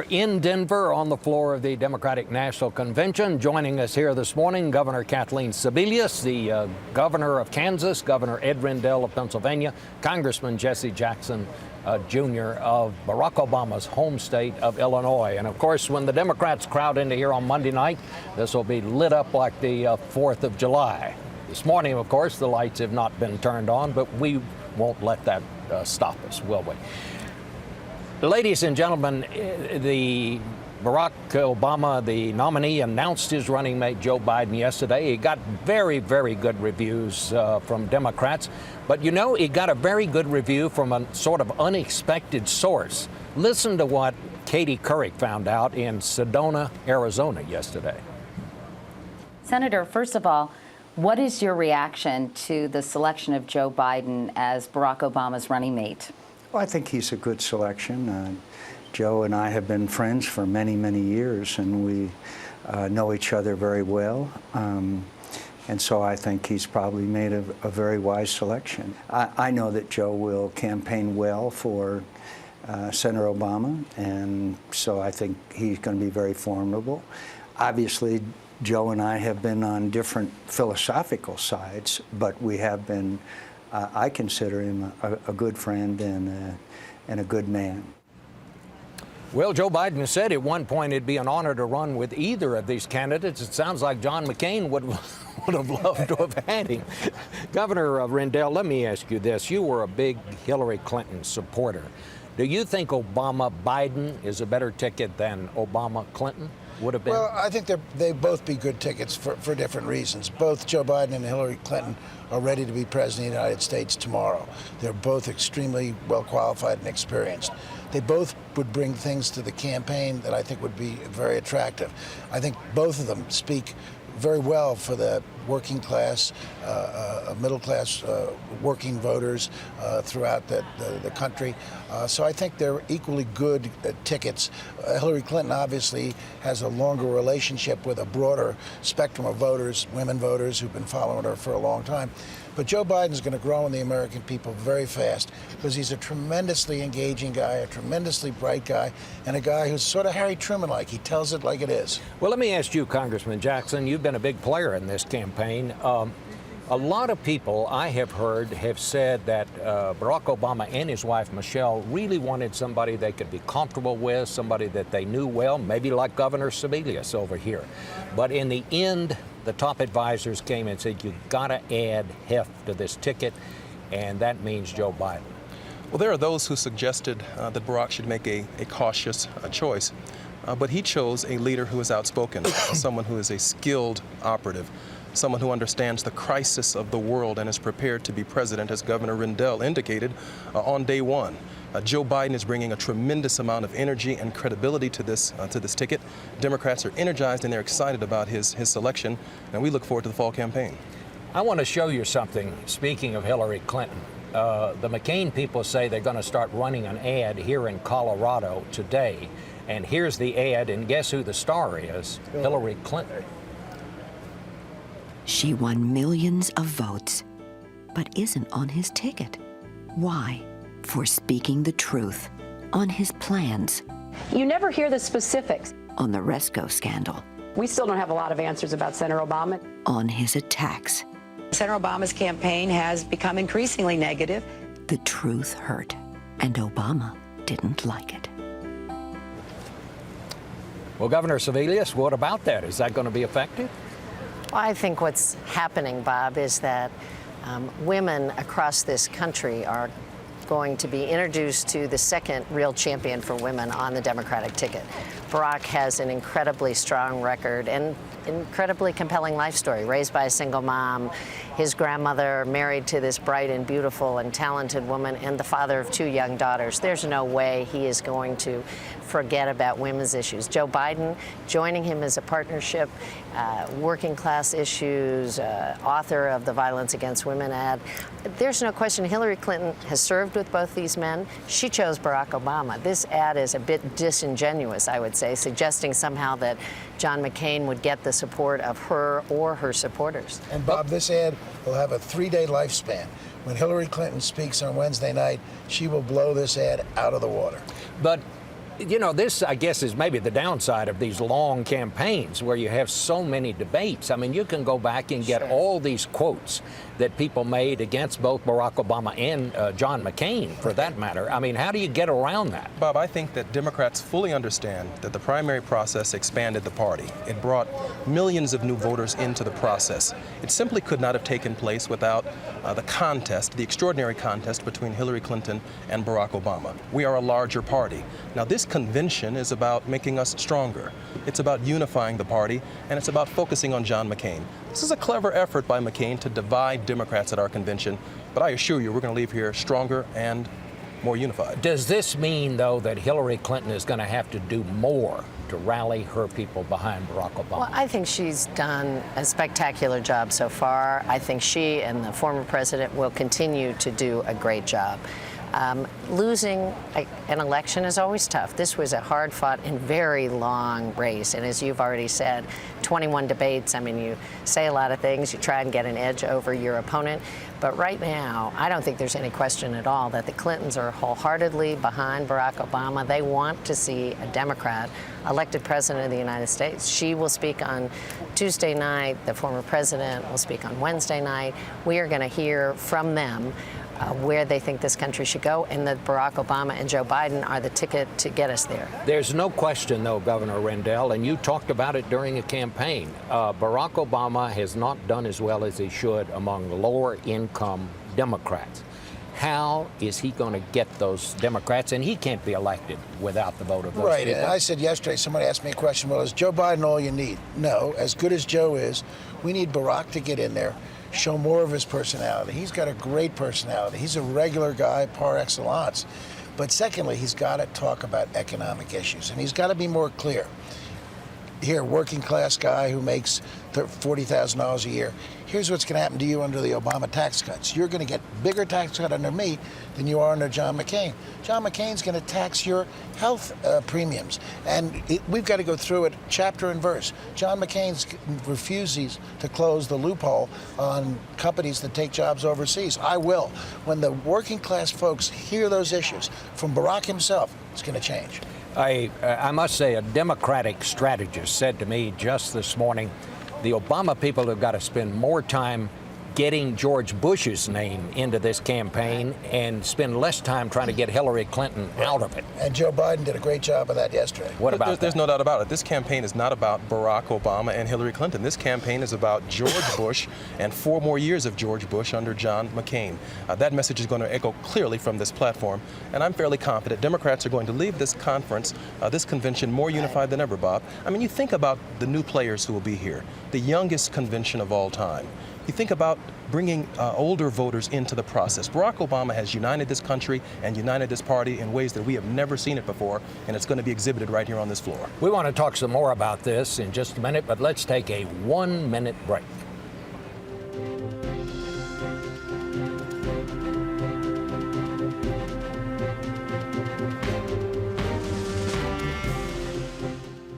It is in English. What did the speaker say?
We're in Denver on the floor of the Democratic National Convention. Joining us here this morning, Governor Kathleen Sebelius, the governor of Kansas, Governor Ed Rendell of Pennsylvania, Congressman Jesse Jackson Jr. of Barack Obama's home state of Illinois. And of course, when the Democrats crowd into here on Monday night, this will be lit up like the 4th of July. This morning, of course, the lights have not been turned on, but we won't let that stop us, will we? Ladies and gentlemen, the Barack Obama, the nominee, announced his running mate Joe Biden yesterday. He got very, very good reviews from Democrats. But, you know, he got a very good review from a sort of unexpected source. Listen to what Katie Couric found out in Sedona, Arizona yesterday. Senator, first of all, what is your reaction to the selection of Joe Biden as Barack Obama's running mate? Well, I think he's a good selection. Joe and I have been friends for many, many years, and we know each other very well. And so I think he's probably made a very wise selection. I know that Joe will campaign well for Senator Obama, and so I think he's going to be very formidable. Obviously, Joe and I have been on different philosophical sides, but we have been, I consider him a good friend and a good man. Well, Joe Biden said at one point it'd be an honor to run with either of these candidates. It sounds like John McCain would have loved to have had him. Governor Rendell, let me ask you this. You were a big Hillary Clinton supporter. Do you think Obama-Biden is a better ticket than Obama-Clinton would have been? Well, I think they'd both be good tickets for different reasons. Both Joe Biden and Hillary Clinton are ready to be president of the United States tomorrow. They're both extremely well qualified and experienced. They both would bring things to the campaign that I think would be very attractive. I think both of them speak very well for the working class, middle class working voters throughout the country. So I think they're equally good tickets. Hillary Clinton obviously has a longer relationship with a broader spectrum of voters, women voters who've been following her for a long time. But Joe Biden's going to grow in the American people very fast because he's a tremendously engaging guy, a tremendously bright guy, and a guy who's sort of Harry Truman-like. He tells it like it is. Well, let me ask you, Congressman Jackson, you've been a big player in this campaign. A lot of people I have heard have said that Barack Obama and his wife, Michelle, really wanted somebody they could be comfortable with, somebody that they knew well, maybe like Governor Sebelius over here. But in the end, the top advisors came and said, you've got to add heft to this ticket, and that means Joe Biden. Well, there are those who suggested that Barack should make a cautious choice, but he chose a leader who is outspoken, someone who is a skilled operative, someone who understands the crisis of the world and is prepared to be president, as Governor Rendell indicated on day one. Joe Biden is bringing a tremendous amount of energy and credibility to this ticket. Democrats are energized and they're excited about his selection, and we look forward to the fall campaign. I want to show you something, speaking of Hillary Clinton. The McCain people say they're going to start running an ad here in Colorado today. And here's the ad, and guess who the star is? Hillary Clinton. She won millions of votes, but isn't on his ticket. Why? For speaking the truth on his plans. You never hear the specifics. On the Resco scandal. We still don't have a lot of answers about Senator Obama. On his attacks. Senator Obama's campaign has become increasingly negative. The truth hurt, and Obama didn't like it. Well, Governor Sebelius, what about that? Is that going to be effective? Well, I think what's happening, Bob, is that women across this country are going to be introduced to the second real champion for women on the Democratic ticket. Barack has an incredibly strong record and incredibly compelling life story. Raised by a single mom, his grandmother married to this bright and beautiful and talented woman, and the father of 2 young daughters. There's no way he is going to forget about women's issues. Joe Biden joining him as a partnership, working class issues, author of the Violence Against Women ad. There's no question Hillary Clinton has served with both these men. She chose Barack Obama. This ad is a bit disingenuous, I would say, suggesting somehow that John McCain would get the support of her or her supporters. And Bob, this ad will have a 3-day lifespan. When Hillary Clinton speaks on Wednesday night, she will blow this ad out of the water. But You know, this, I guess, is maybe the downside of these long campaigns where you have so many debates. I mean, you can go back and get all these quotes that people made against both Barack Obama and John McCain, for that matter. I mean, how do you get around that? Bob, I think that Democrats fully understand that the primary process expanded the party. It brought millions of new voters into the process. It simply could not have taken place without the contest, the extraordinary contest between Hillary Clinton and Barack Obama. We are a larger party. Now, this convention is about making us stronger. It's about unifying the party, and it's about focusing on John McCain. This is a clever effort by McCain to divide Democrats at our convention, but I assure you we're going to leave here stronger and more unified. Does this mean, though, that Hillary Clinton is going to have to do more to rally her people behind Barack Obama? Well, I think she's done a spectacular job so far. I think she and the former president will continue to do a great job. Losing an election is always tough. This was a hard-fought and very long race, and as you've already said, 21 debates. I mean, you say a lot of things, you try and get an edge over your opponent, but right now, I don't think there's any question at all that the Clintons are wholeheartedly behind Barack Obama. They want to see a Democrat elected president of the United States. She will speak on Tuesday night. The former president will speak on Wednesday night. We are going to hear from them where they think this country should go, and that Barack Obama and Joe Biden are the ticket to get us there. There's no question, though, Governor Rendell, and you talked about it during a campaign. Barack Obama has not done as well as he should among lower-income Democrats. How is he going to get those Democrats? And he can't be elected without the vote of those Right, people. and I said yesterday, somebody asked me a question, well, is Joe Biden all you need? No, as good as Joe is, we need Barack to get in there, show more of his personality. He's got a great personality. He's a regular guy par excellence. But secondly, he's got to talk about economic issues, and he's got to be more clear. Here, working class guy who makes $40,000 a year, here's what's going to happen to you under the Obama tax cuts. You're going to get bigger tax cut under me than you are under John McCain. John McCain's going to tax your health premiums. And we've got to go through it chapter and verse. John McCain refuses to close the loophole on companies that take jobs overseas. I will. When the working class folks hear those issues from Barack himself, it's going to change. I must say, a Democratic strategist said to me just this morning, the Obama people have got to spend more time getting George Bush's name into this campaign and spend less time trying to get Hillary Clinton out of it. And Joe Biden did a great job of that yesterday. What about There's no doubt about it. This campaign is not about Barack Obama and Hillary Clinton. This campaign is about George Bush and 4 more years of George Bush under John McCain. That message is going to echo clearly from this platform, and I'm fairly confident Democrats are going to leave this conference, this convention, more unified than ever, Bob. I mean, you think about the new players who will be here, the youngest convention of all time. You think about bringing older voters into the process. Barack Obama has united this country and united this party in ways that we have never seen it before, and it's going to be exhibited right here on this floor. We want to talk some more about this in just a minute, but let's take a 1-minute break.